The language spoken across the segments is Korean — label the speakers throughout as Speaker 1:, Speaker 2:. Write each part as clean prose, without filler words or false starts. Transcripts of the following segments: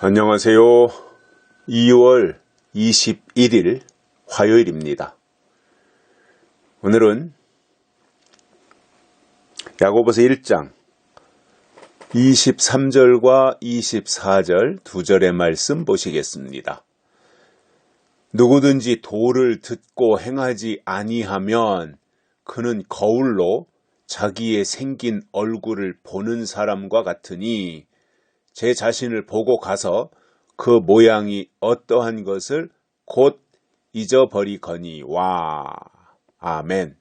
Speaker 1: 안녕하세요. 2월 21일 화요일입니다. 오늘은 야고보서 1장 23절과 24절 두 절의 말씀 보시겠습니다. 누구든지 도를 듣고 행하지 아니하면 그는 거울로 자기의 생긴 얼굴을 보는 사람과 같으니 제 자신을 보고 가서 그 모양이 어떠한 것을 곧 잊어버리거니와. 아멘.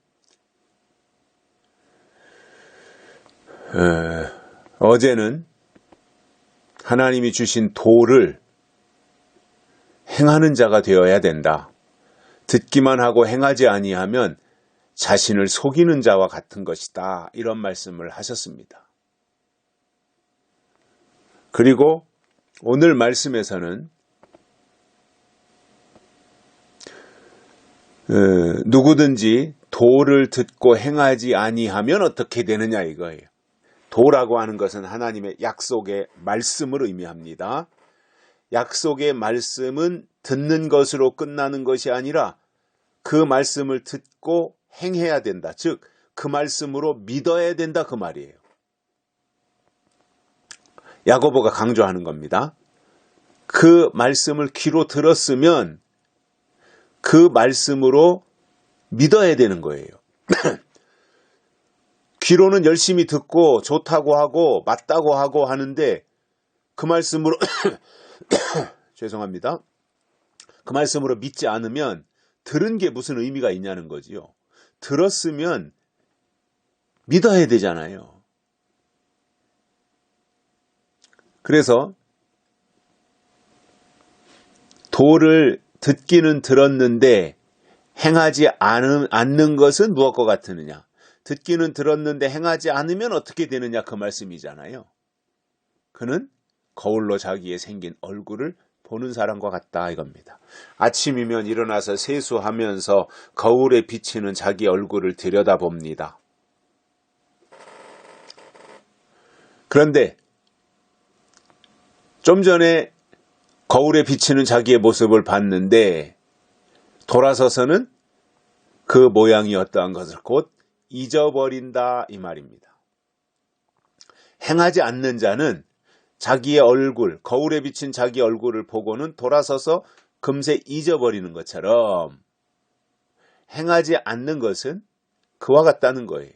Speaker 1: 어제는 하나님이 주신 도를 행하는 자가 되어야 된다. 듣기만 하고 행하지 아니하면 자신을 속이는 자와 같은 것이다. 이런 말씀을 하셨습니다. 그리고 오늘 말씀에서는 누구든지 도를 듣고 행하지 아니하면 어떻게 되느냐 이거예요. 도라고 하는 것은 하나님의 약속의 말씀을 의미합니다. 약속의 말씀은 듣는 것으로 끝나는 것이 아니라 그 말씀을 듣고 행해야 된다. 즉, 그 말씀으로 믿어야 된다 그 말이에요. 야고보가 강조하는 겁니다. 그 말씀을 귀로 들었으면 그 말씀으로 믿어야 되는 거예요. 귀로는 열심히 듣고 좋다고 하고 맞다고 하고 하는데 그 말씀으로 죄송합니다. 그 말씀으로 믿지 않으면 들은 게 무슨 의미가 있냐는 거지요. 들었으면 믿어야 되잖아요. 그래서 도를 듣기는 들었는데 행하지 않는 것은 무엇과 같으느냐. 듣기는 들었는데 행하지 않으면 어떻게 되느냐 그 말씀이잖아요. 그는 거울로 자기의 생긴 얼굴을 보는 사람과 같다 이겁니다. 아침이면 일어나서 세수하면서 거울에 비치는 자기 얼굴을 들여다봅니다. 그런데 좀 전에 거울에 비치는 자기의 모습을 봤는데 돌아서서는 그 모양이 어떠한 것을 곧 잊어버린다 이 말입니다. 행하지 않는 자는 자기의 얼굴, 거울에 비친 자기 얼굴을 보고는 돌아서서 금세 잊어버리는 것처럼 행하지 않는 것은 그와 같다는 거예요.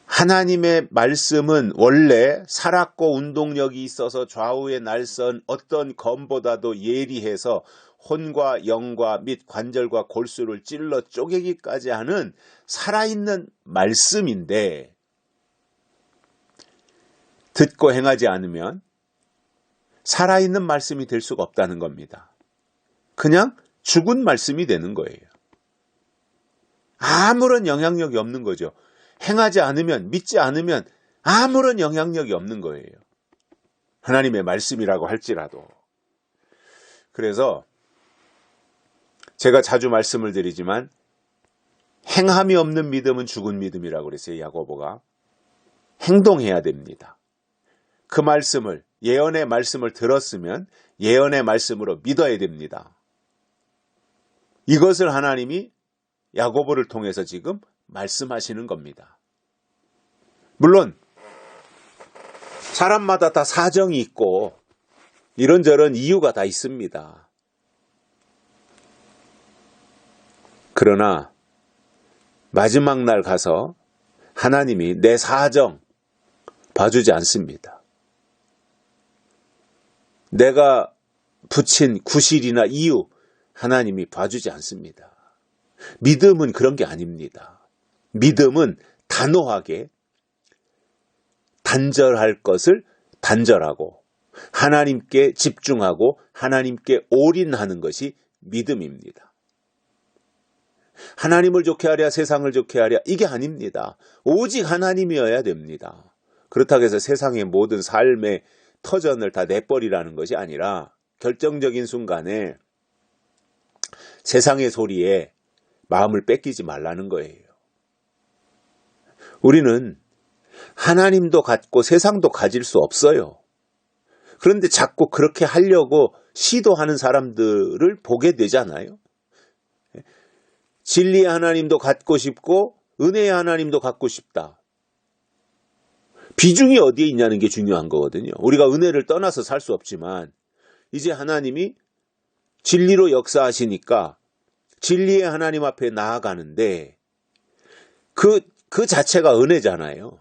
Speaker 1: 하나님의 말씀은 원래 살았고 운동력이 있어서 좌우의 날선 어떤 검보다도 예리해서 혼과 영과 및 관절과 골수를 찔러 쪼개기까지 하는 살아있는 말씀인데 듣고 행하지 않으면 살아있는 말씀이 될 수가 없다는 겁니다. 그냥 죽은 말씀이 되는 거예요. 아무런 영향력이 없는 거죠. 행하지 않으면, 믿지 않으면 아무런 영향력이 없는 거예요. 하나님의 말씀이라고 할지라도. 그래서 제가 자주 말씀을 드리지만 행함이 없는 믿음은 죽은 믿음이라고 그랬어요. 야고보가. 행동해야 됩니다. 그 말씀을, 예언의 말씀을 들었으면 예언의 말씀으로 믿어야 됩니다. 이것을 하나님이 야고보를 통해서 지금 말씀하시는 겁니다. 물론 사람마다 다 사정이 있고 이런저런 이유가 다 있습니다. 그러나 마지막 날 가서 하나님이 내 사정 봐주지 않습니다. 내가 붙인 구실이나 이유 하나님이 봐주지 않습니다. 믿음은 그런 게 아닙니다. 믿음은 단호하게 단절할 것을 단절하고 하나님께 집중하고 하나님께 올인하는 것이 믿음입니다. 하나님을 좋게 하랴 세상을 좋게 하랴 이게 아닙니다. 오직 하나님이어야 됩니다. 그렇다고 해서 세상의 모든 삶의 터전을 다 내버리라는 것이 아니라 결정적인 순간에 세상의 소리에 마음을 뺏기지 말라는 거예요. 우리는 하나님도 갖고 세상도 가질 수 없어요. 그런데 자꾸 그렇게 하려고 시도하는 사람들을 보게 되잖아요. 진리의 하나님도 갖고 싶고 은혜의 하나님도 갖고 싶다. 비중이 어디에 있냐는 게 중요한 거거든요. 우리가 은혜를 떠나서 살 수 없지만 이제 하나님이 진리로 역사하시니까 진리의 하나님 앞에 나아가는데 그 자체가 은혜잖아요.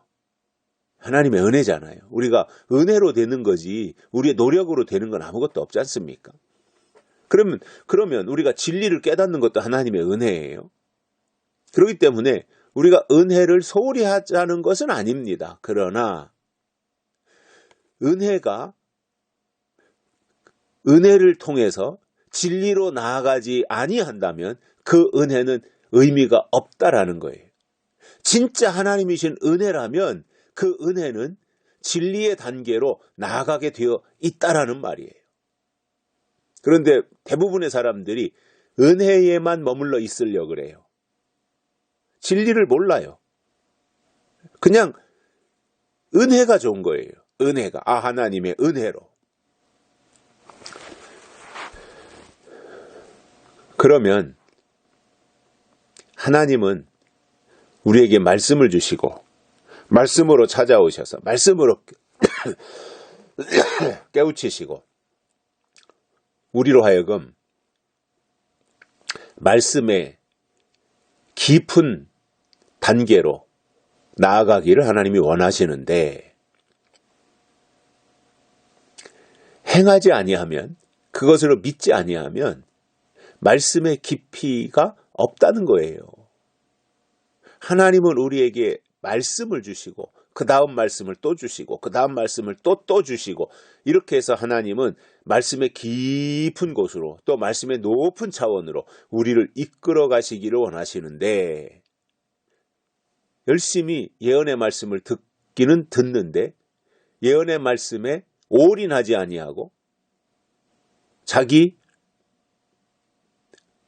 Speaker 1: 하나님의 은혜잖아요. 우리가 은혜로 되는 거지 우리의 노력으로 되는 건 아무것도 없지 않습니까? 그러면 우리가 진리를 깨닫는 것도 하나님의 은혜예요. 그렇기 때문에 우리가 은혜를 소홀히 하자는 것은 아닙니다. 그러나 은혜를 통해서 진리로 나아가지 아니한다면 그 은혜는 의미가 없다라는 거예요. 진짜 하나님이신 은혜라면 그 은혜는 진리의 단계로 나아가게 되어 있다라는 말이에요. 그런데 대부분의 사람들이 은혜에만 머물러 있으려고 그래요. 진리를 몰라요. 그냥 은혜가 좋은 거예요. 은혜가. 하나님의 은혜로. 그러면 하나님은 우리에게 말씀을 주시고 말씀으로 찾아오셔서 말씀으로 깨우치시고 우리로 하여금 말씀의 깊은 단계로 나아가기를 하나님이 원하시는데 행하지 아니하면 그것으로 믿지 아니하면 말씀의 깊이가 없다는 거예요. 하나님은 우리에게 말씀을 주시고 그 다음 말씀을 또 주시고 그 다음 말씀을 또 주시고 이렇게 해서 하나님은 말씀의 깊은 곳으로 또 말씀의 높은 차원으로 우리를 이끌어 가시기를 원하시는데 열심히 예언의 말씀을 듣기는 듣는데 예언의 말씀에 올인하지 아니하고 자기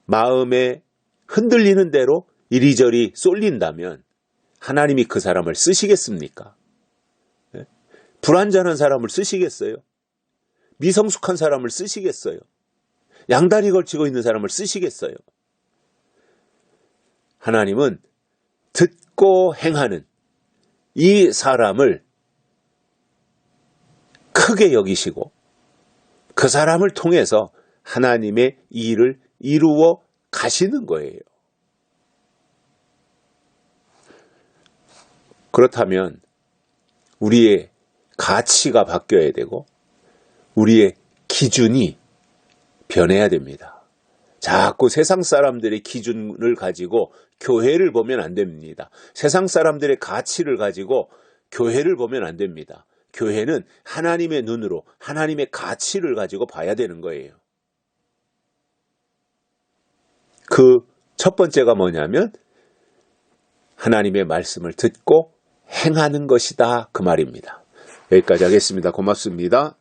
Speaker 1: 마음에 흔들리는 대로 이리저리 쏠린다면 하나님이 그 사람을 쓰시겠습니까? 불완전한 사람을 쓰시겠어요? 미성숙한 사람을 쓰시겠어요? 양다리 걸치고 있는 사람을 쓰시겠어요? 하나님은 듣고 행하는 이 사람을 크게 여기시고 그 사람을 통해서 하나님의 일을 이루어 가시는 거예요. 그렇다면 우리의 가치가 바뀌어야 되고 우리의 기준이 변해야 됩니다. 자꾸 세상 사람들의 기준을 가지고 교회를 보면 안 됩니다. 세상 사람들의 가치를 가지고 교회를 보면 안 됩니다. 교회는 하나님의 눈으로 하나님의 가치를 가지고 봐야 되는 거예요. 그 첫 번째가 뭐냐면 하나님의 말씀을 듣고 행하는 것이다 그 말입니다. 여기까지 하겠습니다. 고맙습니다.